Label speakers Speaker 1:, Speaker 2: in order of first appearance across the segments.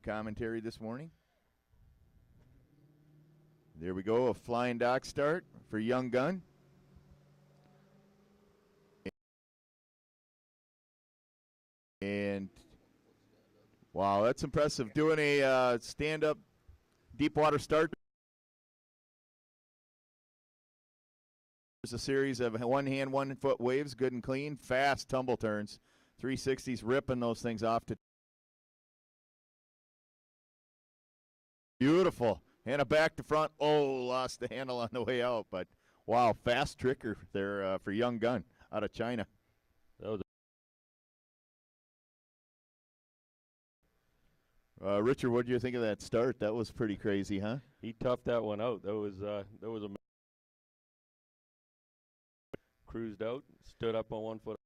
Speaker 1: commentary this morning. There we go, a flying dock start for Young Gun. And wow, that's impressive. Doing a stand-up deep water start. There's a series of one hand, 1 foot waves, good and clean, fast tumble turns. 360s, ripping those things off to beautiful. And a back to front. Oh, lost the handle on the way out. But, wow, fast tricker there for Young Gun out of China.
Speaker 2: That was
Speaker 1: Richard, what did you think of that start? That was pretty crazy, huh?
Speaker 2: he toughed that one out. That was a cruised out, stood up on 1 foot.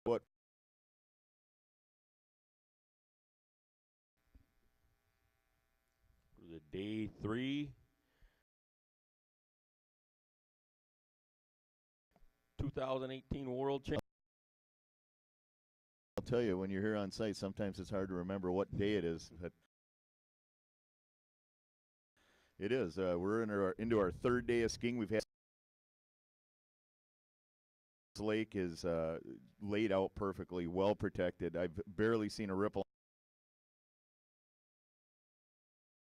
Speaker 1: What?
Speaker 2: Was it day 3? 2018 World Championship.
Speaker 1: I'll tell you, when you're here on site, sometimes it's hard to remember what day it is. But it is. We're into our third day of skiing. We've had this lake is laid out perfectly, well protected. I've barely seen a ripple.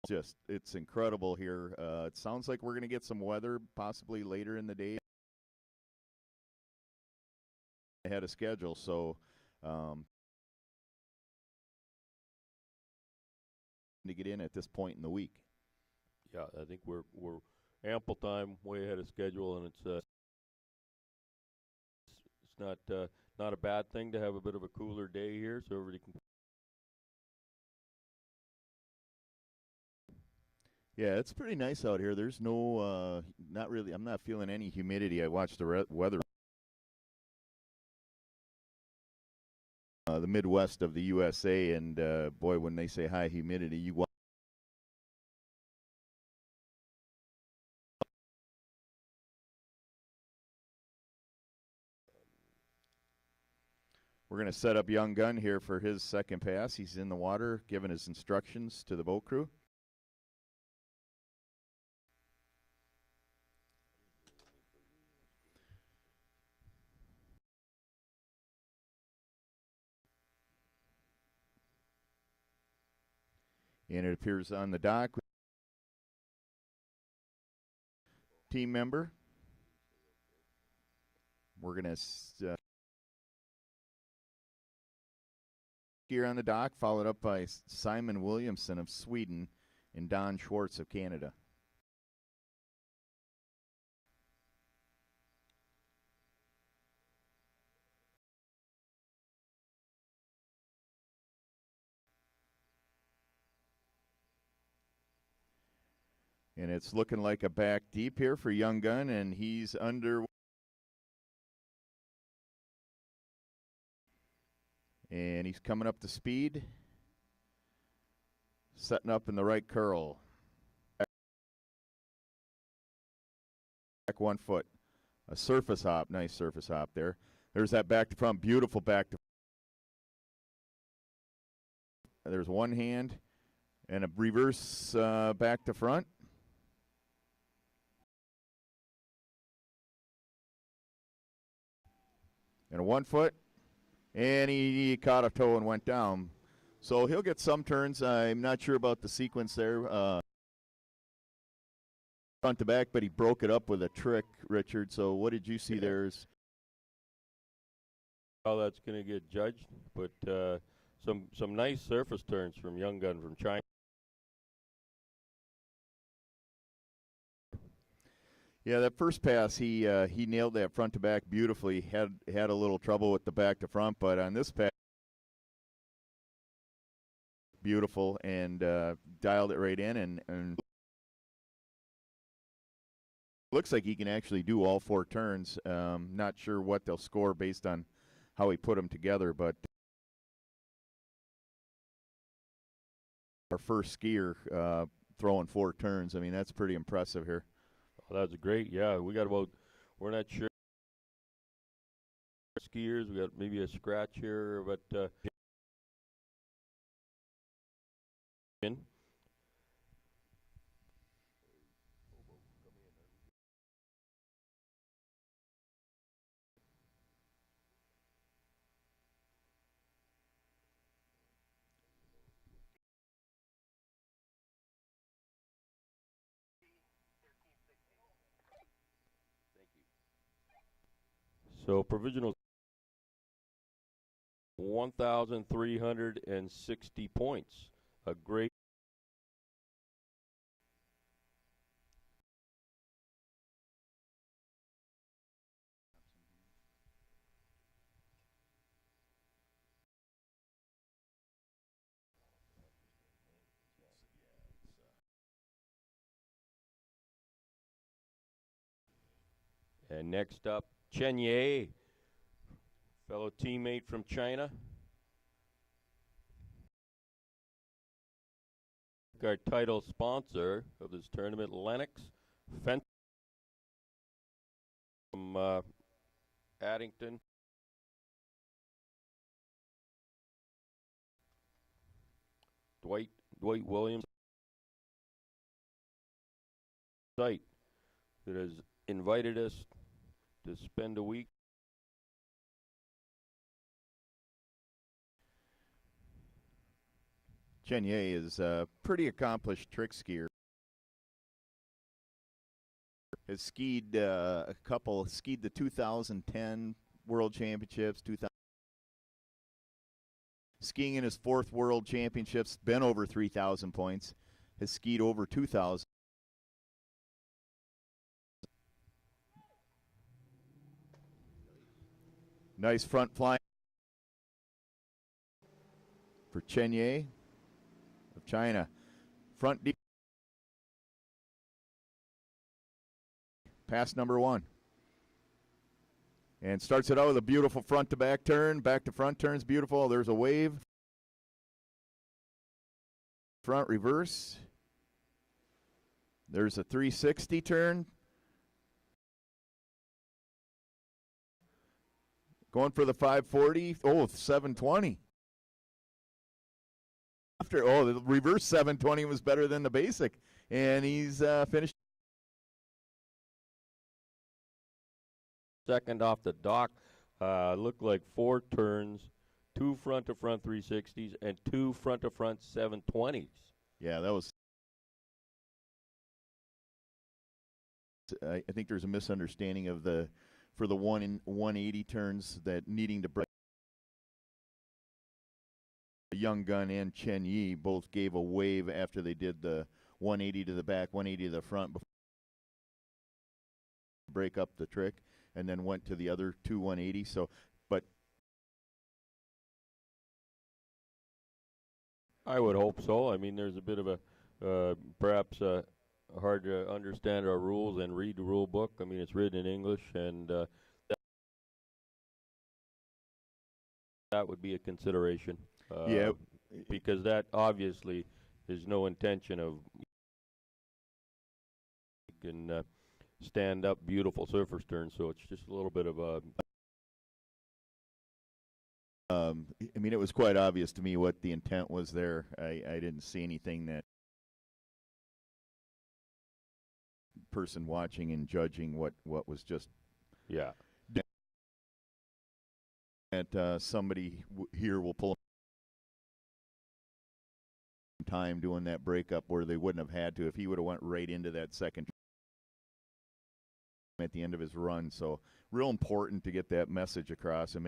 Speaker 1: Just, it's incredible here. It sounds like we're going to get some weather possibly later in the day ahead of schedule. So to get in at this point in the week.
Speaker 2: Yeah, I think we're ample time, way ahead of schedule, and it's not a bad thing to have a bit of a cooler day here, so everybody can.
Speaker 1: Yeah, it's pretty nice out here. There's no, not really. I'm not feeling any humidity. I watched the weather. The Midwest of the USA, and boy, when they say high humidity, you. We're going to set up Young Gun here for his second pass. He's in the water, giving his instructions to the boat crew. And it appears on the dock. Team member. We're going to here on the dock, followed up by Simon Williamson of Sweden and Don Schwartz of Canada. And it's looking like a back deep here for Young Gun, and he's under. And he's coming up to speed. Setting up in the right curl. Back 1 foot. A surface hop. Nice surface hop there. There's that back to front. Beautiful back to. There's one hand. And a reverse back to front. And a 1 foot. And he caught a toe and went down. So he'll get some turns. I'm not sure about the sequence there. Front to back, but he broke it up with a trick, Richard. So what did you see there?
Speaker 2: How that's going to get judged, but some nice surface turns from Young Gun from China.
Speaker 1: Yeah, that first pass, he nailed that front to back beautifully. Had a little trouble with the back to front, but on this pass, beautiful, and dialed it right in, and looks like he can actually do all 4 turns. Not sure what they'll score based on how he put them together, but our first skier throwing 4 turns. I mean, that's pretty impressive here.
Speaker 2: Oh, that's great. Yeah, we're not sure. skiers. We got maybe a scratch here, but in. So provisional 1,360 points. A great. And next up, Chen Ye, fellow teammate from China. Our title sponsor of this tournament, Lennox Fence from Addington. Dwight Williams site that has invited us to spend a week.
Speaker 1: Chen Ye is a pretty accomplished trick skier. Has skied skied the 2010 World Championships, skiing in his 4th World Championships, been over 3,000 points, has skied over 2,000. Nice front flying for Chen Ye of China. Front deep. Pass number 1. And starts it out with a beautiful front to back turn. Back to front turns beautiful. There's a wave. Front reverse. There's a 360 turn. Going for the 540. Oh, 720. The reverse 720 was better than the basic. And he's finished.
Speaker 2: Second off the dock, looked like 4 turns, 2 front-to-front 360s, and 2 front-to-front 720s.
Speaker 1: Yeah, that was. I think there's a misunderstanding of for the 180 turns that needing to break. Young Gun and Chen Ye both gave a wave after they did the 180 to the back, 180 to the front before break up the trick, and then went to the other 2 180. So, but
Speaker 2: I would hope so. I mean, there's a bit of a perhaps hard to understand our rules and read the rule book. I mean, it's written in English, and that would be a consideration.
Speaker 1: Yeah,
Speaker 2: because that obviously is no intention of can stand up beautiful surfer's turn. So it's just a little bit of a.
Speaker 1: I mean, it was quite obvious to me what the intent was there. I didn't see anything that person watching and judging what was just.
Speaker 2: Yeah.
Speaker 1: That somebody here will pull time doing that breakup where they wouldn't have had to if he would have went right into that second at the end of his run. So real important to get that message across. I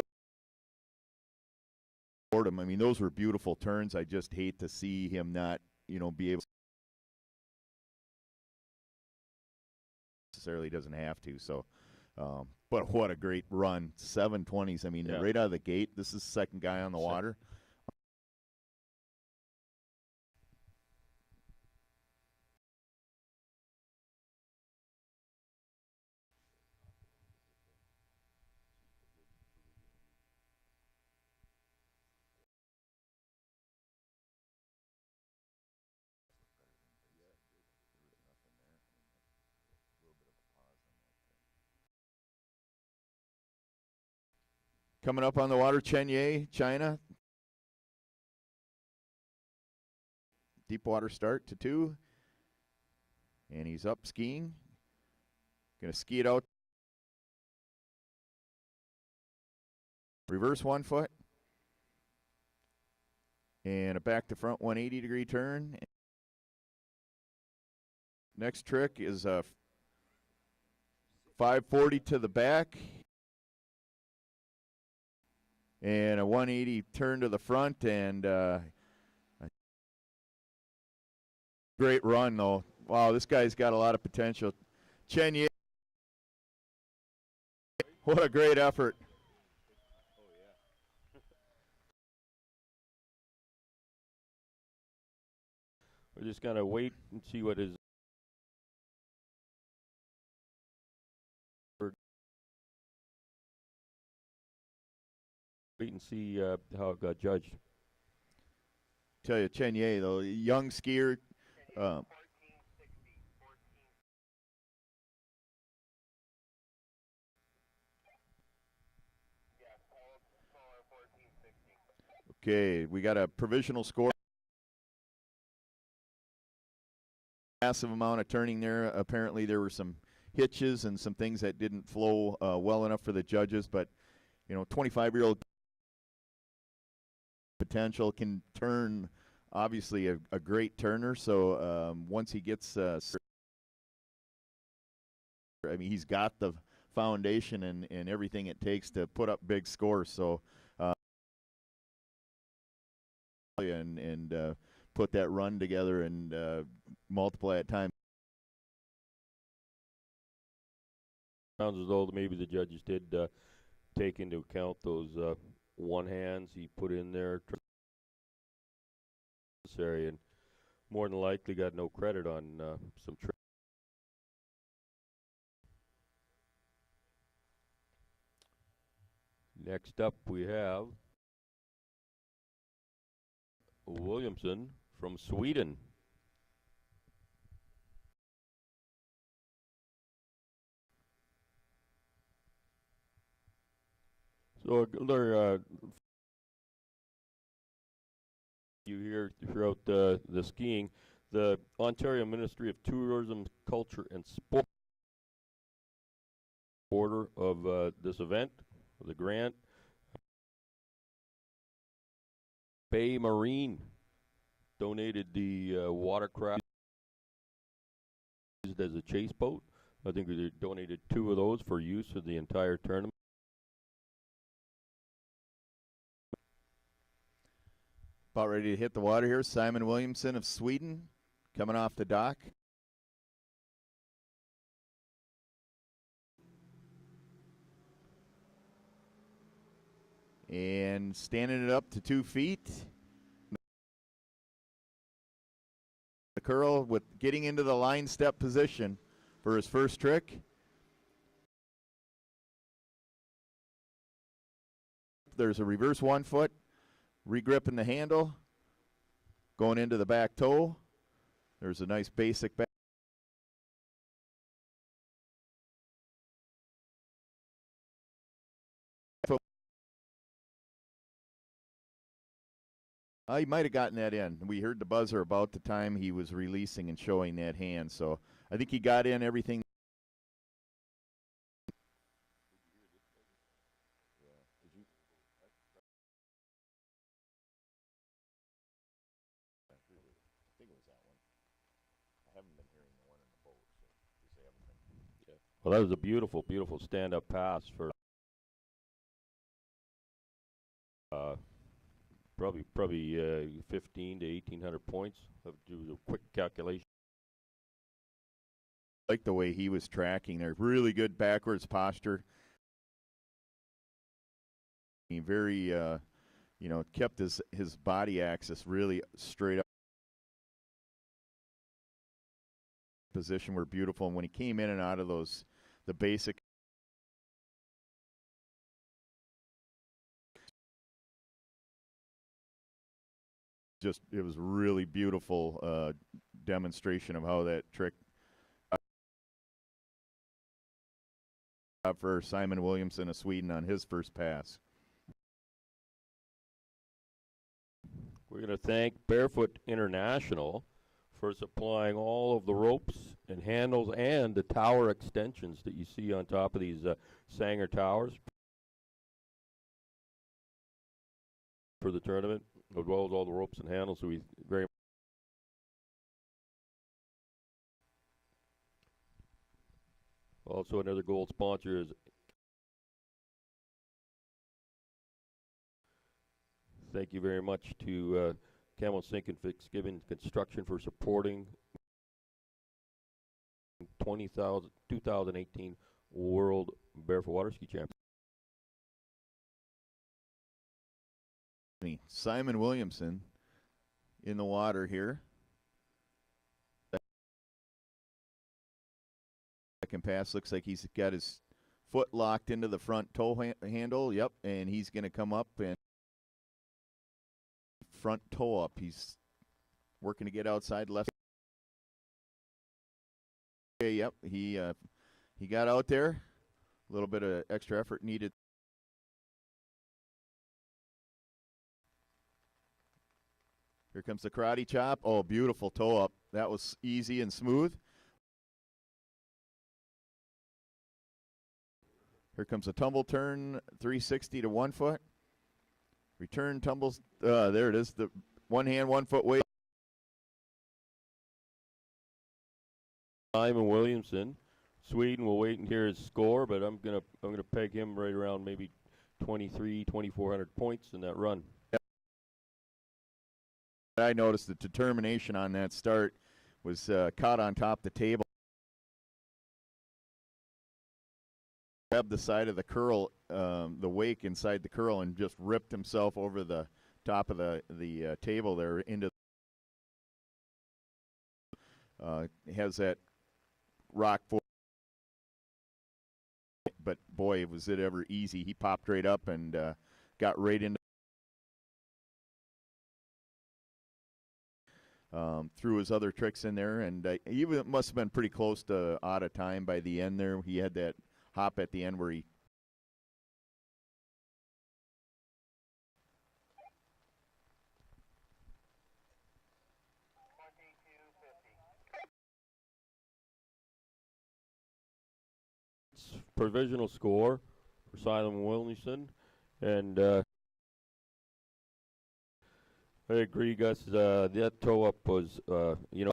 Speaker 1: mean, those were beautiful turns. I just hate to see him not, be able. Necessarily doesn't have to. So, but what a great run! 720s. I mean,
Speaker 2: yeah.
Speaker 1: Right out of the gate. This is the second guy on the water. Coming up on the water, Chenye, China. Deep water start to 2. And he's up skiing. Going to ski it out. Reverse 1 foot. And a back to front 180-degree turn. Next trick is a 540 to the back. And a 180 turn to the front. And great run, though. Wow, this guy's got a lot of potential. Chenye. What a great effort.
Speaker 2: We're just going to wait and see what his wait and see how it got judged.
Speaker 1: Tell you, Chenye, though, young skier. Okay, we got a provisional score. Massive amount of turning there. Apparently there were some hitches and some things that didn't flow well enough for the judges, but 25-year-old potential, can turn, obviously a great turner. So once he gets he's got the foundation and everything it takes to put up big scores. So and put that run together and multiply it times.
Speaker 2: Sounds as though maybe the judges did take into account those one hands he put in there. And more than likely got no credit on some tricks. Next up we have Williamson from Sweden. So you hear throughout the skiing, the Ontario Ministry of Tourism, Culture and Sport order of this event, the grant. Bay Marine donated the watercraft used as a chase boat. I think they donated 2 of those for use of the entire tournament.
Speaker 1: About ready to hit the water here. Simon Williamson of Sweden coming off the dock. And standing it up to 2 feet. The curl with getting into the line step position for his first trick. There's a reverse 1 foot, regripping the handle, going into the back toe. There's a nice basic back. He might have gotten that in. We heard the buzzer about the time he was releasing and showing that hand. So I think he got in everything.
Speaker 2: Well, that was a beautiful, beautiful stand-up pass for probably 15 to 1,800 points. I'll do a quick calculation.
Speaker 1: I like the way he was tracking there. Really good backwards posture. He very, kept his body axis really straight up. Position were beautiful, and when he came in and out of those, the basic. Just, it was really beautiful demonstration of how that trick for Simon Williamson of Sweden on his first pass.
Speaker 2: We're going to thank Barefoot International for supplying all of the ropes and handles and the tower extensions that you see on top of these Sanger towers for the tournament, as well as all the ropes and handles. So we very also another gold sponsor is thank you very much to Camel Sink and Fitzgibbon Construction for supporting 2018 World Barefoot Waterski Championships.
Speaker 1: Simon Williamson in the water here. Second pass looks like he's got his foot locked into the front toe handle. Yep, and he's going to come up and front toe up. He's working to get outside left. Okay, yep, he got out there. A little bit of extra effort needed. Here comes the karate chop. Oh, beautiful toe up. That was easy and smooth. Here comes a tumble turn, 360 to 1 foot. Return tumbles. There it is. The 1 hand, 1 foot weight.
Speaker 2: Simon Williamson, Sweden will wait and hear his score, but I'm gonna peg him right around maybe 2,400 points in that run.
Speaker 1: I noticed the determination on that start was caught on top of the table. Grabbed the side of the curl, the wake inside the curl, and just ripped himself over the top of the table there into. Has that rock for, but boy, was it ever easy. He popped right up and got right into. Threw his other tricks in there, and he must have been pretty close to out of time by the end there. He had that hop at the end where he
Speaker 2: provisional score for Simon Williamson, and I agree, Gus. That toe up was, you know,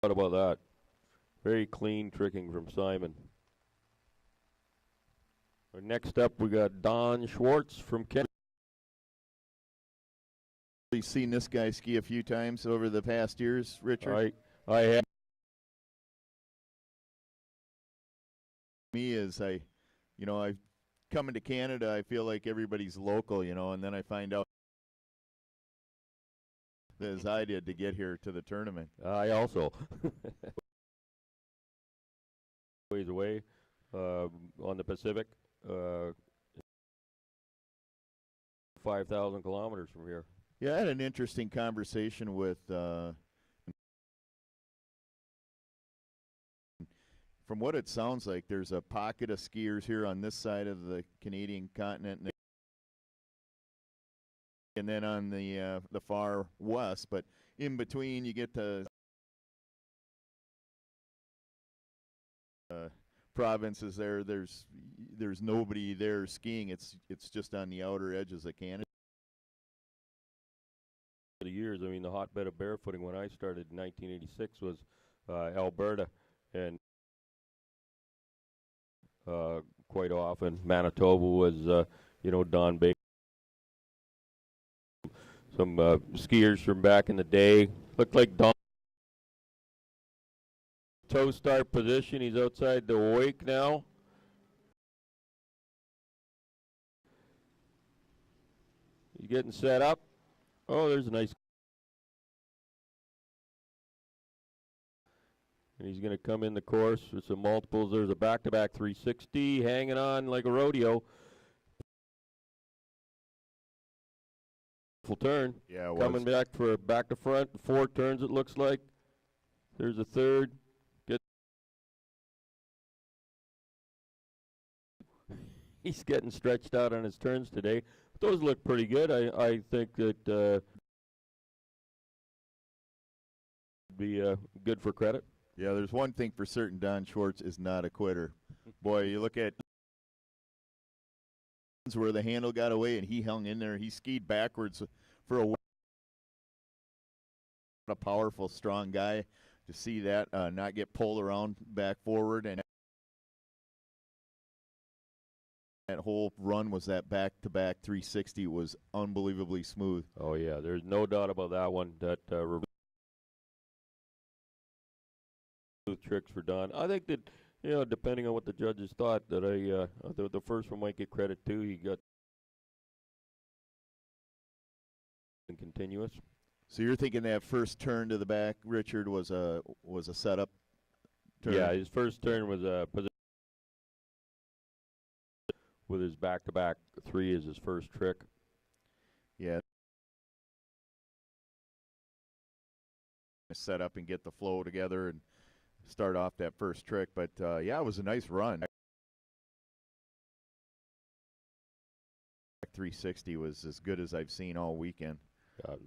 Speaker 2: what about that? Very clean tricking from Simon. Next up, we got Don Schwartz from Canada.
Speaker 1: You've seen this guy ski a few times over the past years, Richard.
Speaker 2: I have.
Speaker 1: Me is I coming to Canada, I feel like everybody's local, and then I find out as I did to get here to the tournament.
Speaker 2: I also ways away on the Pacific, 5,000 kilometers from here.
Speaker 1: Yeah, I had an interesting conversation with from what it sounds like, there's a pocket of skiers here on this side of the Canadian continent, and then on the far west. But in between, you get the provinces there. There's nobody there skiing. It's just on the outer edges of Canada.
Speaker 2: The years, I mean, the hotbed of barefooting when I started in 1986 was Alberta, and quite often Manitoba was, Don Baker. Some skiers from back in the day. Looked like Don. Toe start position. He's outside the wake now. He's getting set up. Oh, there's a nice. And he's going to come in the course with some multiples. There's a back-to-back 360 hanging on like a rodeo. Full turn.
Speaker 1: Yeah, it
Speaker 2: coming
Speaker 1: was.
Speaker 2: back for back to front. 4 turns it looks like. There's a third. He's getting stretched out on his turns today. Those look pretty good. I think that be good for credit.
Speaker 1: Yeah, there's one thing for certain: Don Schwartz is not a quitter. Boy, you look at where the handle got away and he hung in there. He skied backwards for a powerful, strong guy. To see that not get pulled around back forward, and that whole run was that back-to-back 360 was unbelievably smooth.
Speaker 2: Oh yeah, there's no doubt about that one. That tricks for Don. I think that, depending on what the judges thought, that the first one might get credit too. He got continuous.
Speaker 1: So you're thinking that first turn to the back, Richard, was a setup turn?
Speaker 2: Yeah, his first turn was a with his back-to-back three as his first trick.
Speaker 1: Yeah. Set up and get the flow together and start off that first trick. But, yeah, it was a nice run. 360 was as good as I've seen all weekend.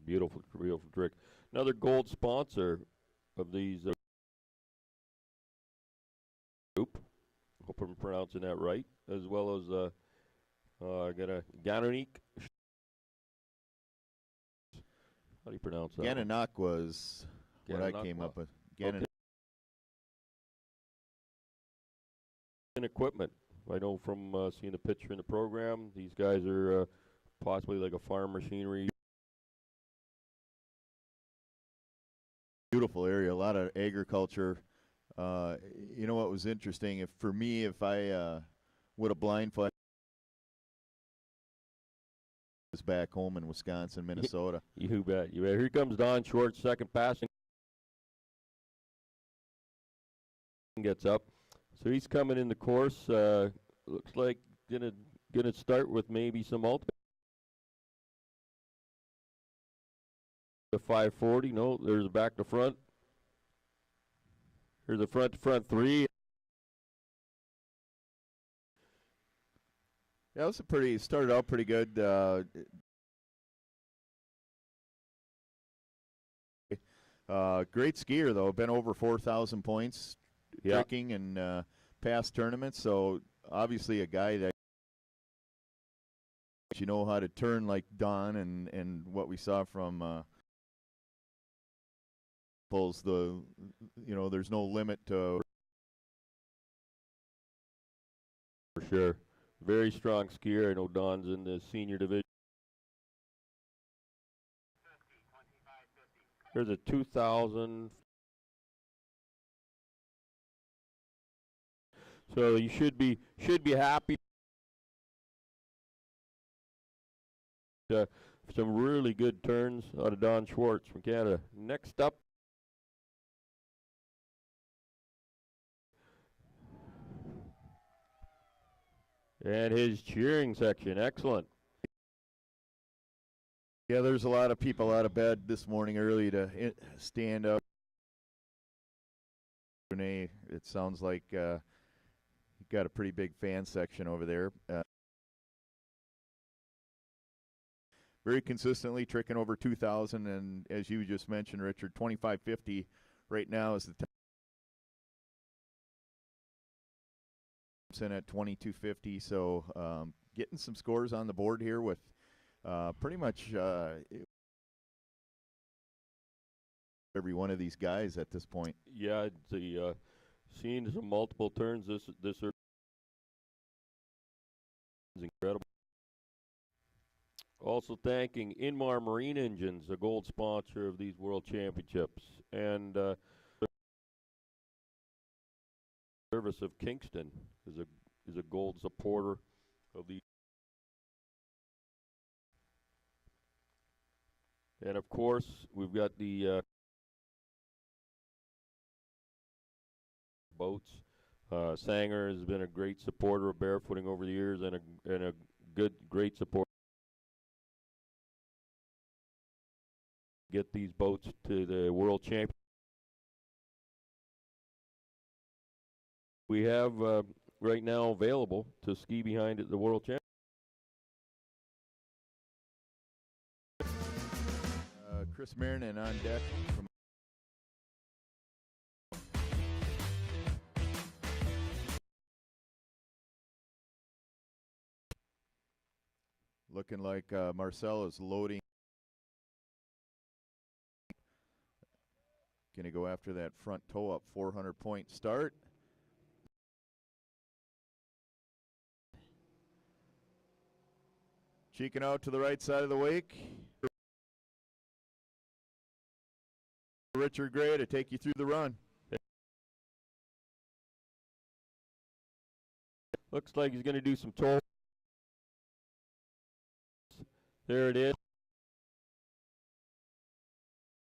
Speaker 2: Beautiful, beautiful trick. Another gold sponsor of these group. Hope I'm pronouncing that right. As well as I got a Ganonique. How do you pronounce that?
Speaker 1: Gananock was what I came up with.
Speaker 2: Okay. And equipment. I know from seeing the picture in the program, these guys are possibly like a farm machinery.
Speaker 1: Beautiful area, a lot of agriculture. You know what was interesting? If I would have blindfolded was back home in Wisconsin, Minnesota.
Speaker 2: You bet. You bet. Here comes Don Schwartz, second passing. Gets up. So he's coming in the course. Looks like gonna start with maybe some ultimate. The 540. No, there's a back to front. Here's a front to front three.
Speaker 1: Yeah, it was started out pretty good. Great skier though, been over 4,000 points, tricking and past tournaments. So obviously a guy that how to turn like Don and what we saw from pulls there's no limit to.
Speaker 2: For sure. Very strong skier. I know Don's in the senior division. There's a 2,000. So you should be happy. Some really good turns out of Don Schwartz from Canada. Next up. And his cheering section, excellent.
Speaker 1: Yeah, there's a lot of people out of bed this morning early to stand up. Renee, it sounds like you got a pretty big fan section over there. Very consistently tricking over 2,000, and as you just mentioned, Richard, 2550 right now is the at 2250. So getting some scores on the board here with pretty much every one of these guys at this point.
Speaker 2: Yeah, the seeing some multiple turns. This is incredible. Also thanking Inmar Marine Engines, a gold sponsor of these World Championships, and Service of Kingston is a gold supporter of the. And of course, we've got the boats. Sanger has been a great supporter of barefooting over the years, and a great support. Get these boats to the World Championship. We have right now available to ski behind at the World Championship.
Speaker 1: Chris Marinan on deck from looking like Marcel is loading. Going to go after that front toe up 400-point start. Cheeking out to the right side of the wake. Richard Gray to take you through the run.
Speaker 2: Looks like he's going to do some toe. There it is.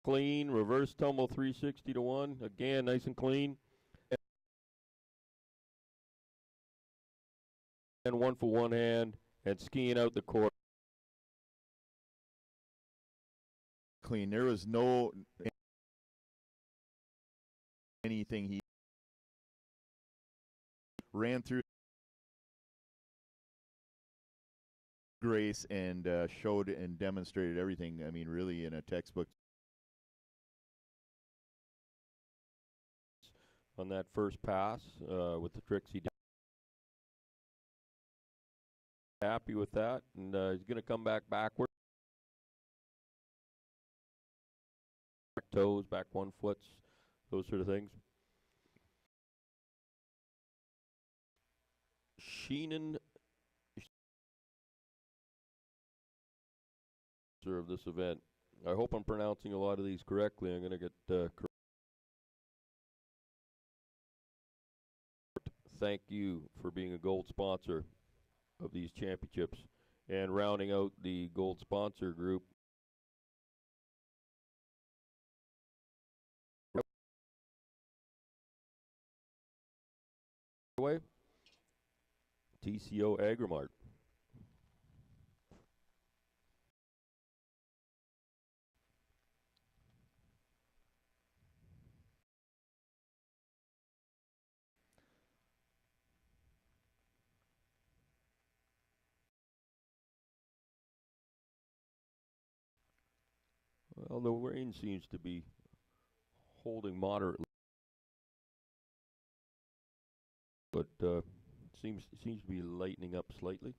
Speaker 2: Clean, reverse tumble 360 to 1. Again, nice and clean. And one for one hand and skiing out the court.
Speaker 1: Clean. There was no anything he ran through grace and showed and demonstrated everything. I mean, really in a textbook.
Speaker 2: On that first pass with the tricks he did. Happy with that, and he's going to come back backward. Back toes, back 1 foot, those sort of things. Sheenan of this event. I hope I'm pronouncing a lot of these correctly. I'm going to get correct. Thank you for being a gold sponsor of these championships. And rounding out the gold sponsor group, TCO Agrimart. Well, the rain seems to be holding moderately, but seems to be lightening up slightly.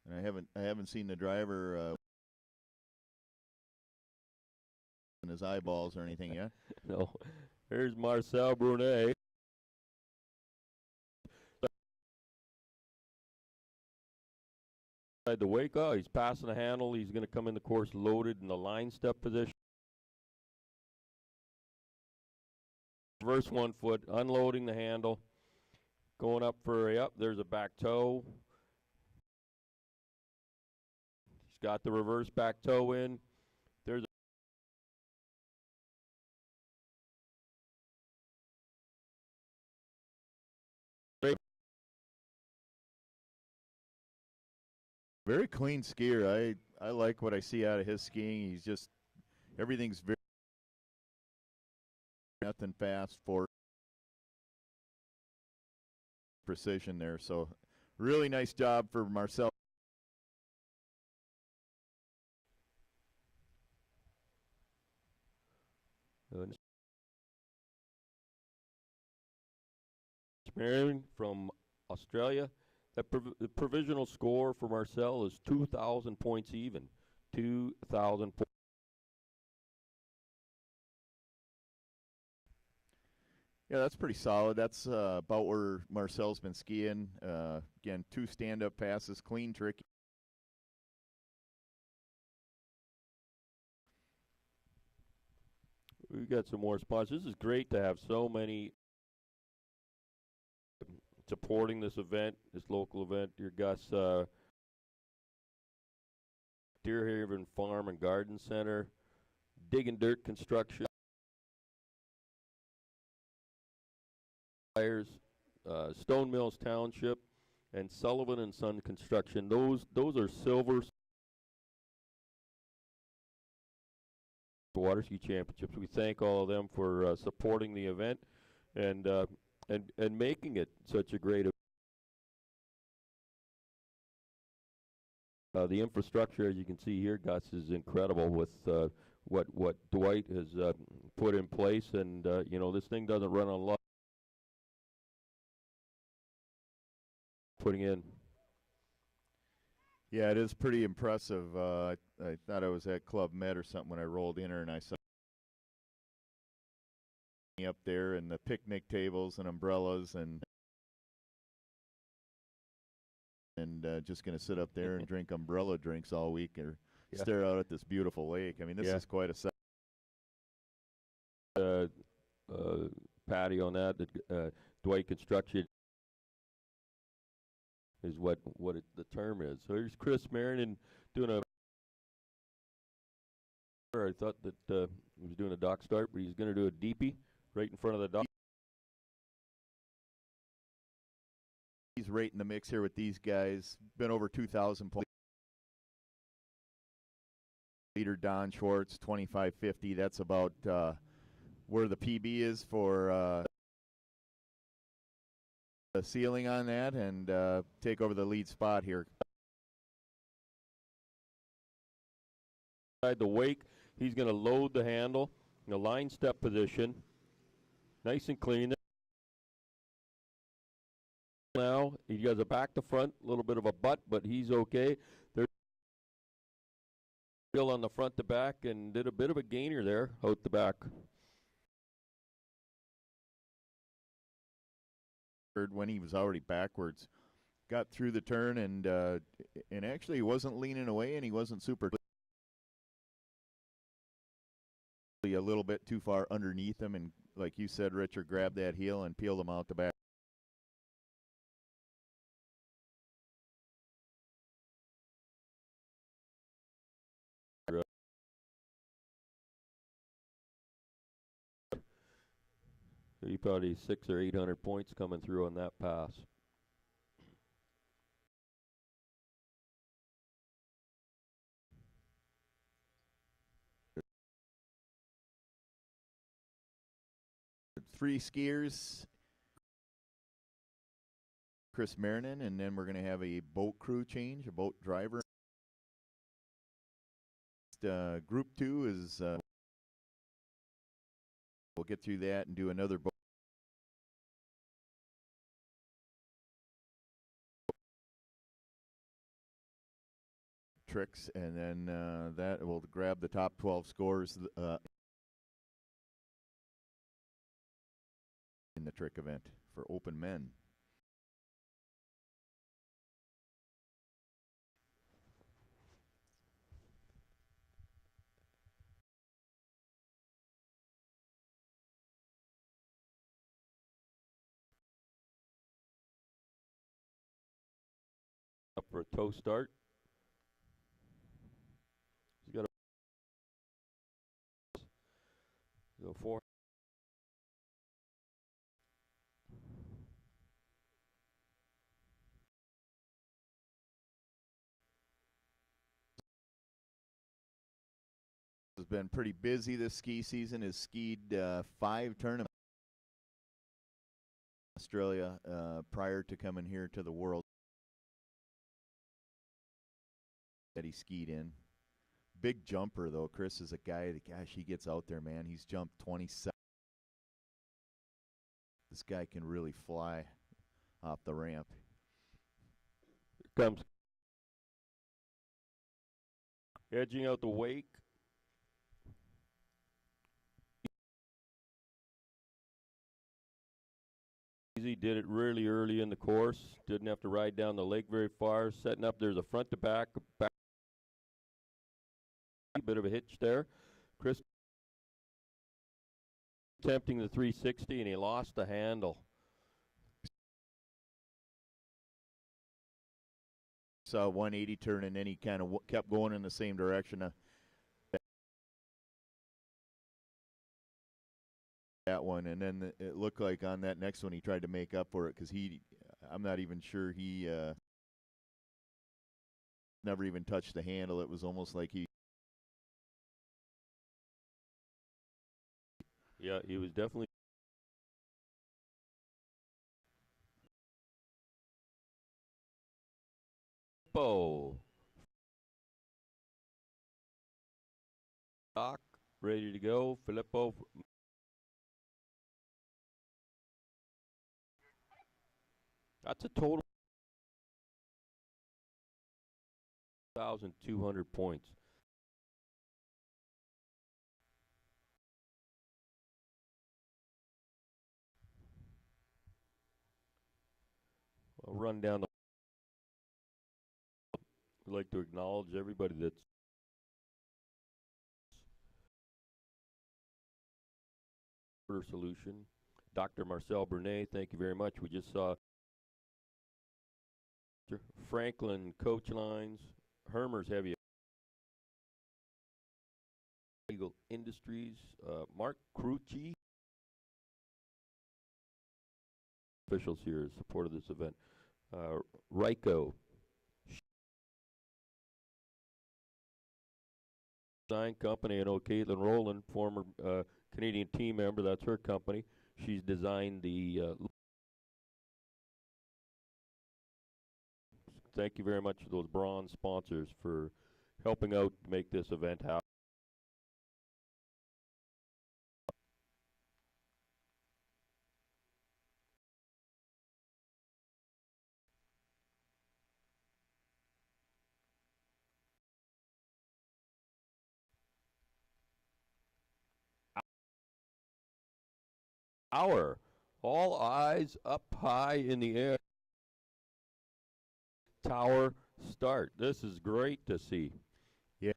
Speaker 1: And I haven't seen the driver in his eyeballs or anything yet.
Speaker 2: No. Here's Marcel Brunet. The wake up, he's passing the handle. He's going to come in the course loaded in the line step position. Reverse 1 foot, unloading the handle, going up for a up. There's a back toe. He's got the reverse back toe in. There's a
Speaker 1: Very clean skier. I like what I see out of his skiing. He's just, everything's very, nothing fast for precision there. So really nice job for Marcel.
Speaker 2: Marion from Australia. The provisional score for Marcel is 2,000 points even. 2,000 points.
Speaker 1: Yeah, that's pretty solid. That's about where Marcel's been skiing. Again, 2 stand-up passes, clean, tricky.
Speaker 2: We've got some more spots. This is great to have so many supporting this event, this local event. Your Gus Deerhaven Farm and Garden Center, Digging Dirt Construction, Stone Mills Township, and Sullivan and Son Construction. Those are silver Waterski Championships. We thank all of them for supporting the event and making it such a great event. The infrastructure, as you can see here, Gus, is incredible with what Dwight has put in place, and you know, this thing doesn't run on luck. Putting in.
Speaker 1: Yeah, it is pretty impressive. I thought I was at Club Med or something when I rolled in there, and I saw up there and the picnic tables and umbrellas and just going to sit up there and drink umbrella drinks all week or stare out at this beautiful lake. I mean, this is quite a sight.
Speaker 2: Patio on that Dwight construction is what the term is. So here's Chris Marion doing a. I thought that he was doing a dock start, but he's going to do a deepie right in front of the dock.
Speaker 1: He's right in the mix here with these guys. Been over 2,000 leader Don Schwartz, 2550. That's about where the PB is for the ceiling on that, and take over the lead spot here.
Speaker 2: The wake, he's going to load the handle in a line step position, nice and clean. Now he has a back to front, a little bit of a butt, but he's okay. They're still on the front to back and did a bit of a gainer there out the back.
Speaker 1: When he was already backwards, got through the turn, and actually he wasn't leaning away, and he wasn't super. A little bit too far underneath him, and like you said, Richard, grabbed that heel and peeled him out the back.
Speaker 2: He probably 600 or 800 points coming through on that pass.
Speaker 1: Three skiers, Chris Marion, and then we're going to have a boat crew change, a boat driver. Group 2 is, we'll get through that and do another boat. Tricks, and then that will grab the top 12 scores in the trick event for open men.
Speaker 2: Up for a toe start. He's got a go for.
Speaker 1: Has been pretty busy this ski season. Has skied 5 tournaments in Australia prior to coming here to the World that he skied in. Big jumper though. Chris is a guy that, gosh, he gets out there, man. He's jumped 27. This guy can really fly off the ramp.
Speaker 2: Here comes edging out the wake. Easy, did it really early in the course. Didn't have to ride down the lake very far. Setting up, there's a front to back. A bit of a hitch there. Chris attempting the 360, and he lost the handle.
Speaker 1: Saw 180 turn, and then he kind of kept going in the same direction. That one, and then it looked like on that next one he tried to make up for it, because I'm not even sure he never even touched the handle. It was almost like
Speaker 2: Yeah, he was definitely. Oh. Doc, ready to go. Filippo. That's a total 1,200 points. I'll run down the. I'd like to acknowledge everybody that's solution. Dr. Marcel Brunet, thank you very much. We just saw Franklin Coach Lines, Hermer's Heavy Eagle Industries, Mark Crucci, officials here in support of this event. Ryko, Design Company. I know Caitlin Rowland, former Canadian team member, that's her company. She's designed the thank you very much to those bronze sponsors for helping out to make this event happen. All eyes up high in the air. Tower start. This is great to see.
Speaker 1: Yeah.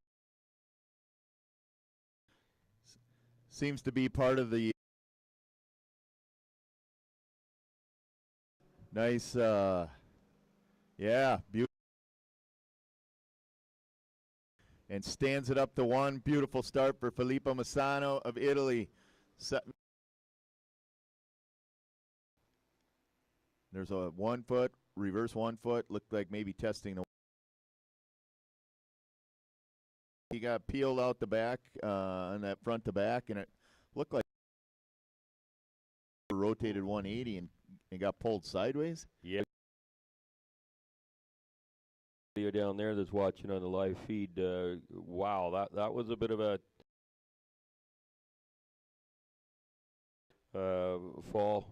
Speaker 1: Seems to be part of the nice, yeah, beautiful. And stands it up to one. Beautiful start for Filippo Massano of Italy. There's a 1 foot, reverse 1 foot. Looked like maybe testing the. He got peeled out the back on that front to back, and it looked like rotated 180 and got pulled sideways.
Speaker 2: Yeah. Video down there that's watching on the live feed. Wow, that was a bit of a fall.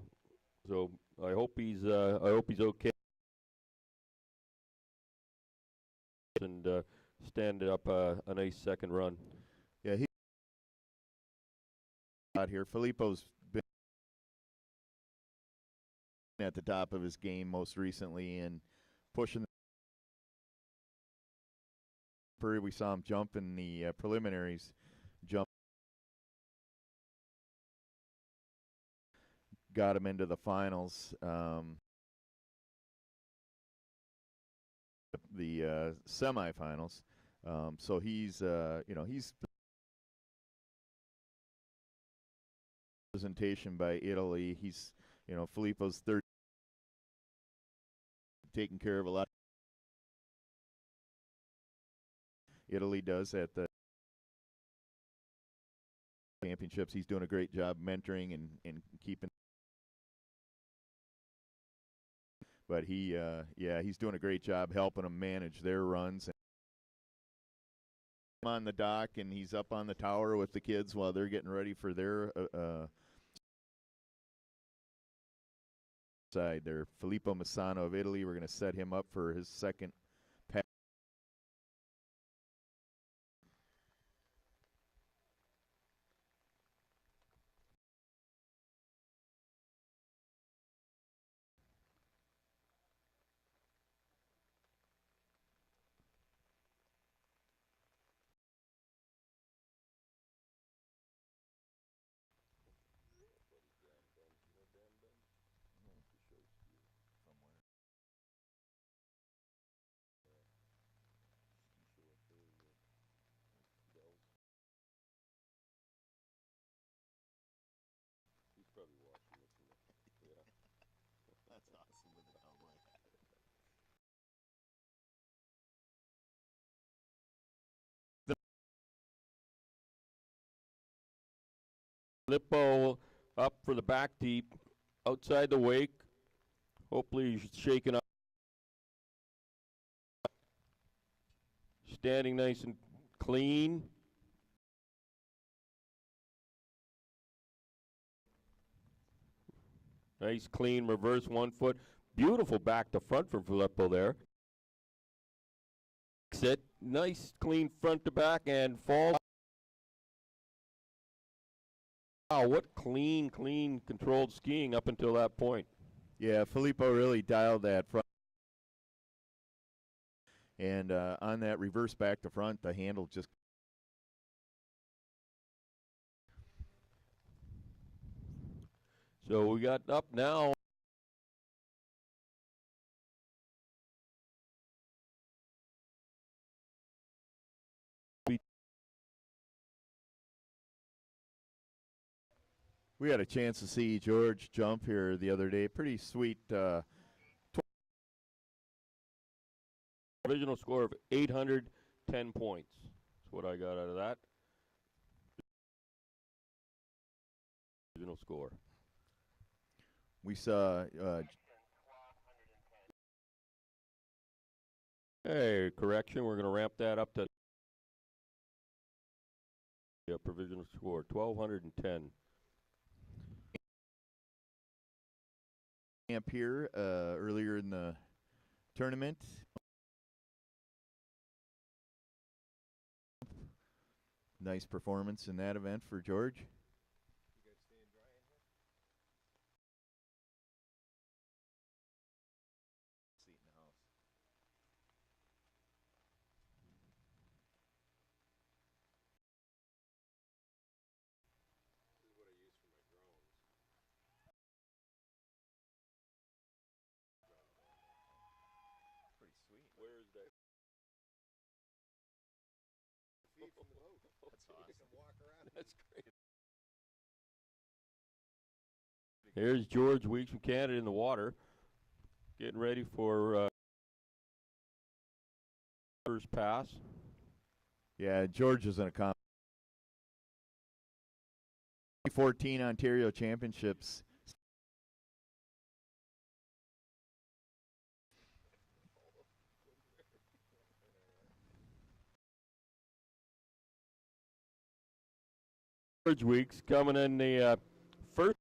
Speaker 2: So I hope he's okay and stand up a nice second run.
Speaker 1: Yeah, he out here. Filippo's been at the top of his game most recently and pushing. We saw him jump in the preliminaries. Got him into the finals. The semifinals. So he's, he's presentation by Italy. He's, Filippo's third, taking care of a lot. Italy does at the championships. He's doing a great job mentoring and keeping. But he's doing a great job helping them manage their runs. I'm on the dock, and he's up on the tower with the kids while they're getting ready for their side there. Filippo Massano of Italy. We're going to set him up for his second pass. That's awesome with the cowboy hat.
Speaker 2: Filippo up for the back deep, outside the wake. Hopefully he's shaking up. Standing nice and clean. Nice clean reverse 1 foot. Beautiful back to front for Filippo there. Sit. Nice clean front to back and fall. Wow, what clean, controlled skiing up until that point.
Speaker 1: Yeah, Filippo really dialed that front. And on that reverse back to front, the handle just.
Speaker 2: So we got up now.
Speaker 1: We had a chance to see George jump here the other day. Pretty sweet.
Speaker 2: Original score of 810 points. That's what I got out of that. Original score.
Speaker 1: We saw.
Speaker 2: Hey, correction. We're going to ramp that up to. Yeah, provisional score 1,210.
Speaker 1: Camp here earlier in the tournament. Nice performance in that event for George. You guys staying dry in here? Seat in the house. This is what I use for my drones. Pretty sweet.
Speaker 2: Where is that?
Speaker 3: Feet from the boat.
Speaker 1: That's awesome.
Speaker 3: You can walk around.
Speaker 2: That's great. Here's George Weeks from Canada in the water, getting ready for first pass.
Speaker 1: Yeah, George is an accomplishment. 2014 Ontario Championships.
Speaker 2: George Weeks coming in the first.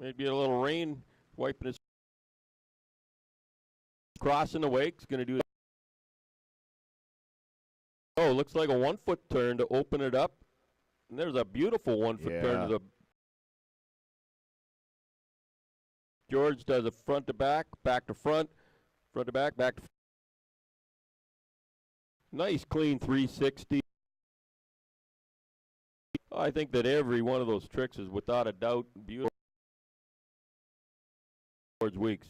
Speaker 2: Maybe a little rain wiping his. Crossing the wake's going to do. Oh, looks like a 1 foot turn to open it up. And there's a beautiful 1 foot turn to the. George does a front to back to front, front to back to. Nice clean 360. I think that every one of those tricks is without a doubt beautiful. George Weeks.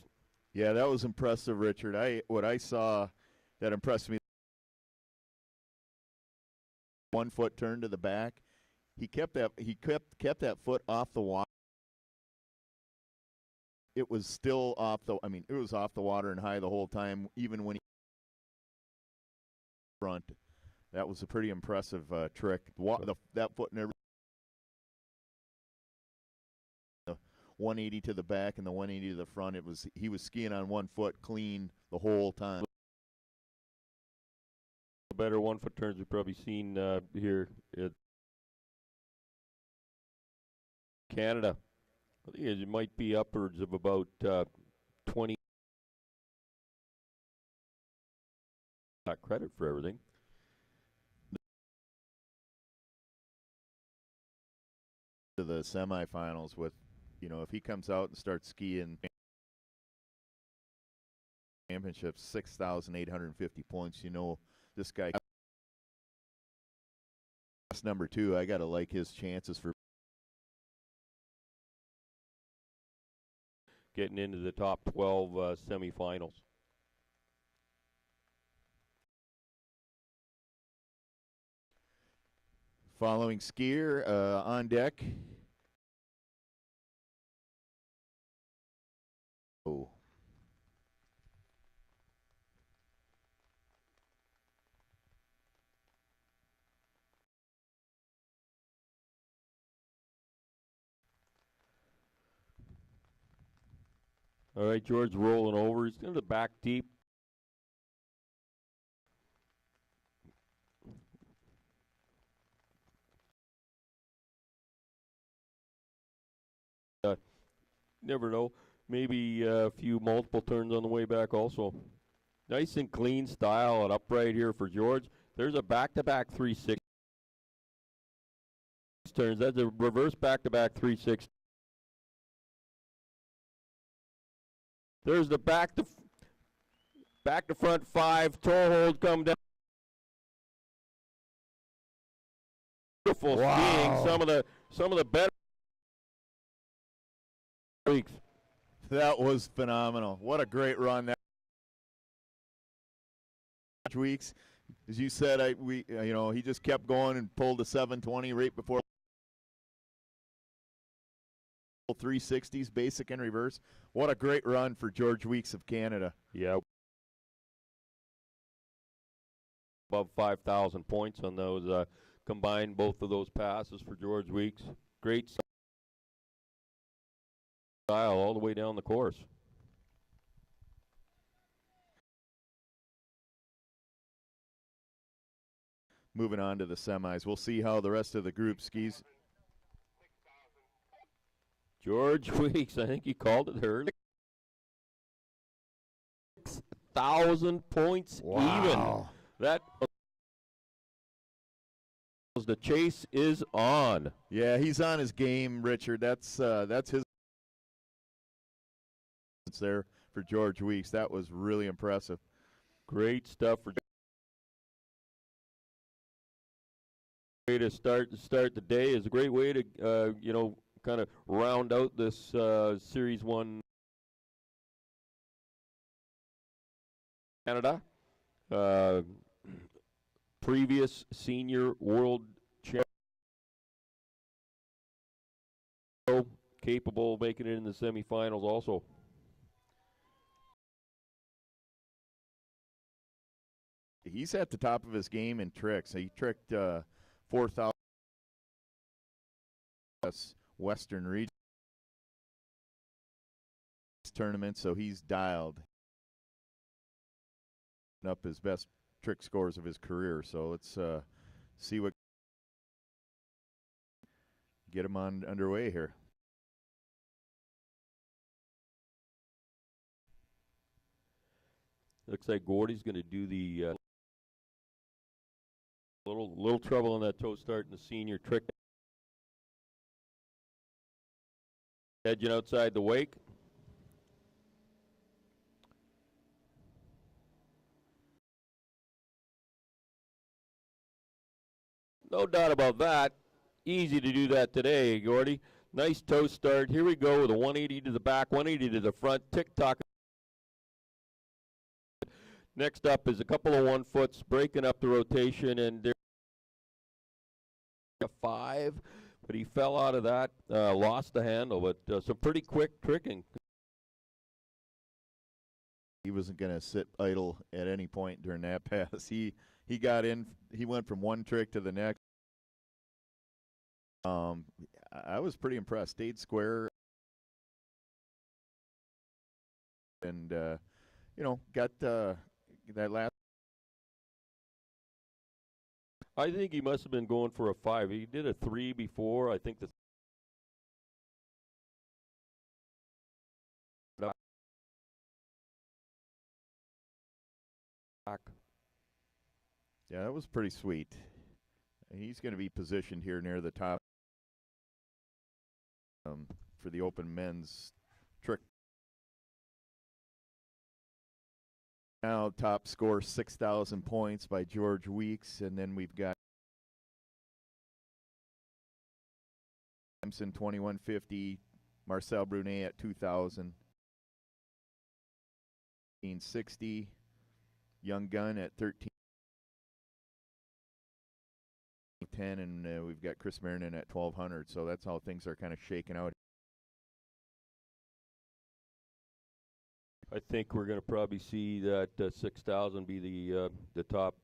Speaker 1: Yeah, that was impressive, Richard. What I saw that impressed me. 1 foot turn to the back. He kept that foot off the water. It was still off the. I mean, it was off the water and high the whole time, even when he front. That was a pretty impressive trick. That foot never. The 180 to the back and the 180 to the front. He was skiing on 1 foot clean the whole time.
Speaker 2: Better 1 foot turns we've probably seen here in Canada. I think it might be upwards of about 20. Not credit for everything.
Speaker 1: To the semifinals with, if he comes out and starts skiing championships, 6,850 points, this guy. That's number 2. I got to like his chances for
Speaker 2: getting into the top 12 semifinals.
Speaker 1: Following skier on deck. Oh.
Speaker 2: All right, George rolling over. He's going to the back deep. never know. Maybe a few multiple turns on the way back also. Nice and clean style and upright here for George. There's a back-to-back 360 turns. That's a reverse back-to-back 360. There's the back to front 5 toe hold come down. Beautiful skiing. Some of the better weeks.
Speaker 1: That was phenomenal. What a great run that weeks. As you said, he just kept going and pulled a 720 right before 360s, basic and reverse. What a great run for George Weeks of Canada.
Speaker 2: Yeah. Above 5,000 points on those combined both of those passes for George Weeks. Great style all the way down the course.
Speaker 1: Moving on to the semis. We'll see how the rest of the group skis.
Speaker 2: George Weeks, I think he called it early. 6,000 points even. That the chase is on.
Speaker 1: Yeah, he's on his game, Richard. That's his there for George Weeks. That was really impressive.
Speaker 2: Great stuff for way to start the day. Is a great way to kind of round out this Series 1 Canada. Previous senior world champion, capable of making it in the semifinals also.
Speaker 1: He's at the top of his game in tricks. He tricked 4,000 Western region tournament, so he's dialed up his best trick scores of his career. So let's see what get him on underway here.
Speaker 2: Looks like Gordy's going to do the little trouble on that toe start in the senior trick. Edging outside the wake. No doubt about that. Easy to do that today, Gordy. Nice toe start. Here we go with a 180 to the back, 180 to the front. Tick-tock. Next up is a couple of 1-foots, breaking up the rotation, and there's a 5, but he fell out of that, lost the handle, but some pretty quick tricking.
Speaker 1: He wasn't going to sit idle at any point during that pass. He got in. He went from one trick to the next. I was pretty impressed. Stayed square, and got that last.
Speaker 2: I think he must have been going for a 5. He did a 3 before. I think the
Speaker 1: Yeah, that was pretty sweet. He's going to be positioned here near the top for the open men's trick. Now top score 6,000 points by George Weeks, and then we've got Simpson 2150, Marcel Brunet at 2,000, 1860, Young Gun at 1310, and we've got Chris Marinan at 1,200. So that's how things are kind of shaking out.
Speaker 2: I think we're going to probably see that 6,000 be the top.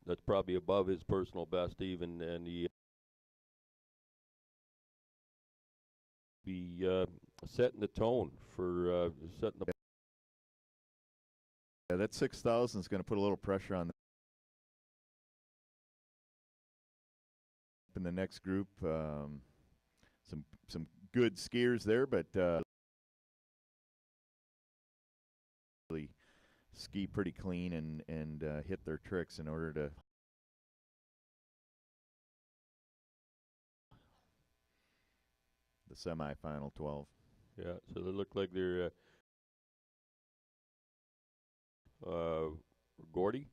Speaker 2: That's probably above his personal best even, and he be setting the tone for setting the.
Speaker 1: Yeah, that 6,000 is going to put a little pressure on from the next group. Some good skiers there, but really ski pretty clean and hit their tricks in order to the semifinal 12.
Speaker 2: Yeah, so they look like they're Gordy.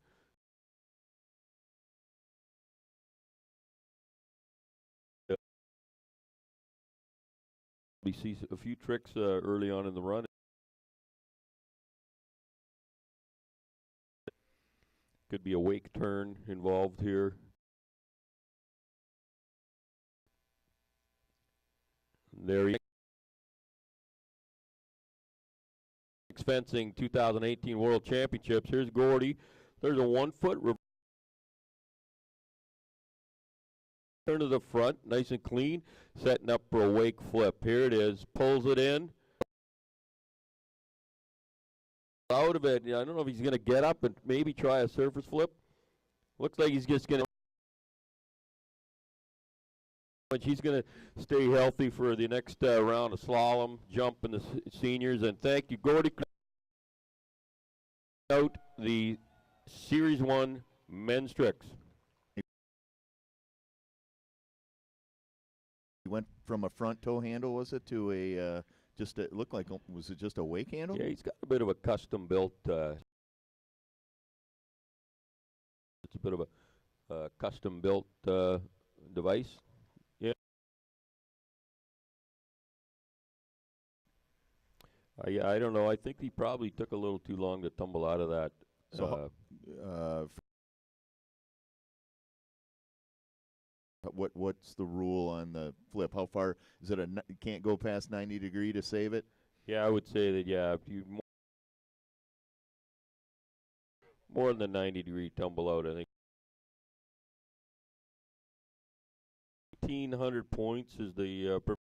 Speaker 2: We see a few tricks early on in the run. Could be a wake turn involved here. There he fencing 2018 World Championships. Here's Gordy. There's a 1 foot turn to the front, nice and clean, setting up for a wake flip. Here it is, pulls it in. Out of it, I don't know if he's going to get up and maybe try a surface flip. Looks like he's just going to. But he's going to stay healthy for the next round of slalom, jump in the seniors. And thank you, Gordy. Out the Series 1 men's tricks.
Speaker 1: He went from a front toe handle, was it, to a just it looked like, was it just a wake handle?
Speaker 2: Yeah, he's got a bit of a custom built. It's a bit of a custom built device. Yeah. I don't know. I think he probably took a little too long to tumble out of that.
Speaker 1: So, what's the rule on the flip? How far is it? You can't go past 90 degree to save it?
Speaker 2: Yeah, I would say that. Yeah, if you more than 90-degree tumble out, I think 1,800 points is the